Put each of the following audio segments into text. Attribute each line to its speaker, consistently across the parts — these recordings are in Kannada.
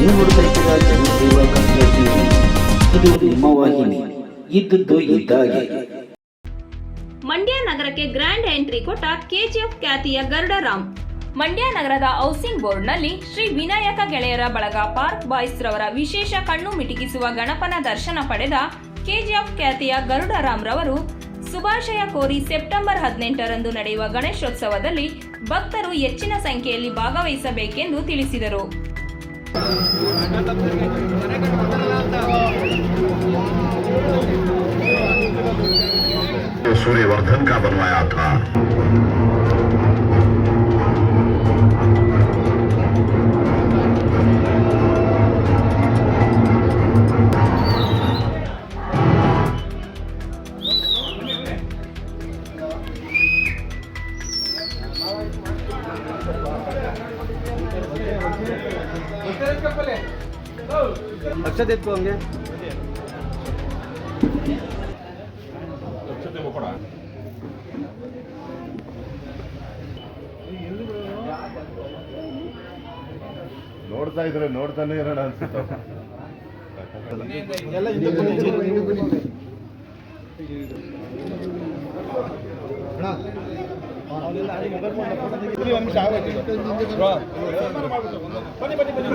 Speaker 1: ನೀವು ನೋಡ್ತಾ ಇದ್ದೀರಾ ಜನಸೇವಾ ಕನ್ನಡ ಟಿವಿ. ಇದು ನಿಮ್ಮ ವಾಹಿನಿ, ಇದ್ದದ್ದು ಇದ್ದಾಗೆ.
Speaker 2: ಮಂಡ್ಯ ನಗರಕ್ಕೆ ಗ್ರ್ಯಾಂಡ್ ಎಂಟ್ರಿ ಕೊಟ್ಟ ಕೆಜಿಎಫ್ ಖ್ಯಾತಿಯ ಗರುಡರಾಮ್. ಮಂಡ್ಯ ನಗರದ ಹೌಸಿಂಗ್ ಬೋರ್ಡ್ನಲ್ಲಿ ಶ್ರೀ ವಿನಾಯಕ ಗೆಳೆಯರ ಬಳಗ ಪಾರ್ಕ್ ಬಾಯ್ಸ್ ರವರ ವಿಶೇಷ ಕಣ್ಣು ಮಿಟಿಕಿಸುವ ಗಣಪನ ದರ್ಶನ ಪಡೆದ ಕೆಜಿಎಫ್ ಖ್ಯಾತಿಯ ಗರುಡರಾಮ್ ರವರು ಶುಭಾಶಯ ಕೋರಿ ಸೆಪ್ಟೆಂಬರ್ 18ರಂದು ನಡೆಯುವ ಗಣೇಶೋತ್ಸವದಲ್ಲಿ ಭಕ್ತರು ಹೆಚ್ಚಿನ ಸಂಖ್ಯೆಯಲ್ಲಿ ಭಾಗವಹಿಸಬೇಕೆಂದು ತಿಳಿಸಿದರು.
Speaker 3: सूर्यवर्धन का बनवाया था।
Speaker 4: अच्छा देखो होंगे
Speaker 3: ನೋಡ್ತಾ ಇದ್ರೆ ನೋಡ್ತಾನೆ ಇರೋಣ ಅನ್ಸುತ್ತೆ.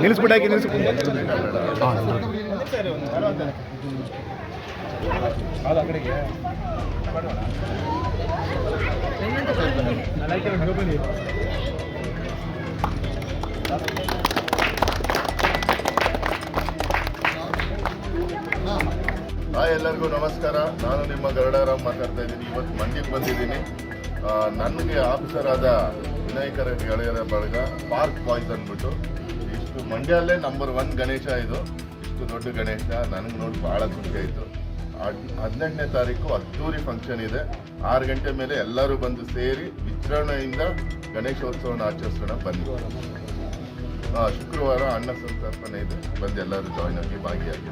Speaker 4: ನಿಲ್ಲಿಸ್ಬಿಟ್ಟಾಕಿ
Speaker 3: ಎಲ್ಲರಿಗೂ ನಮಸ್ಕಾರ. ನಾನು ನಿಮ್ಮ ಗರುಡರಾಮ್ ಮಾತಾಡ್ತಾ ಇದ್ದೀನಿ. ಇವತ್ತು ಮಂಡ್ಯಕ್ಕೆ ಬಂದಿದ್ದೀನಿ. ನನಗೆ ಆಫೀಸರ್ ವಿನಾಯಕರ ಗೆಳೆಯರ ಬಳಗ ಪಾರ್ಕ್ ಬಾಯ್ಸ್ ಅಂದ್ಬಿಟ್ಟು ಇಷ್ಟು ಮಂಡ್ಯಲ್ಲೇ ನಂಬರ್ 1 ಗಣೇಶ ಇದು. ಇಷ್ಟು ದೊಡ್ಡ ಗಣೇಶ ನನಗೆ ನೋಡಿ ಭಾಳ ಖುಷಿ ಆಯಿತು. 18ನೇ ತಾರೀಕು ಅದ್ದೂರಿ ಫಂಕ್ಷನ್ ಇದೆ. 6 ಗಂಟೆ ಮೇಲೆ ಎಲ್ಲರೂ ಬಂದು ಸೇರಿ ವಿಜೃಂಭಣೆಯಿಂದ ಗಣೇಶೋತ್ಸವನ ಆಚರಿಸೋಣ ಬನ್ನಿ. ಶುಕ್ರವಾರ ಅನ್ನ ಸಂತರ್ಪಣೆ ಇದೆ, ಬಂದು ಎಲ್ಲರೂ ಜಾಯ್ನ್ ಆಗಿ ಭಾಗಿಯಾಗಿ.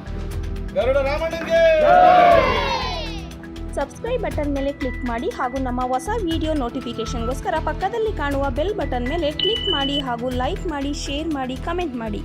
Speaker 5: ಸಬ್ಸ್ಕ್ರೈಬ್ ಬಟನ್ ಮೇಲೆ ಕ್ಲಿಕ್ ಮಾಡಿ ಹಾಗೂ ನಮ್ಮ ಹೊಸ ವಿಡಿಯೋ ನೋಟಿಫಿಕೇಶನ್ಗೋಸ್ಕರ ಪಕ್ಕದಲ್ಲಿ ಕಾಣುವ ಬೆಲ್ ಬಟನ್ ಮೇಲೆ ಕ್ಲಿಕ್ ಮಾಡಿ ಹಾಗೂ ಲೈಕ್ ಮಾಡಿ, ಶೇರ್ ಮಾಡಿ, ಕಮೆಂಟ್ ಮಾಡಿ.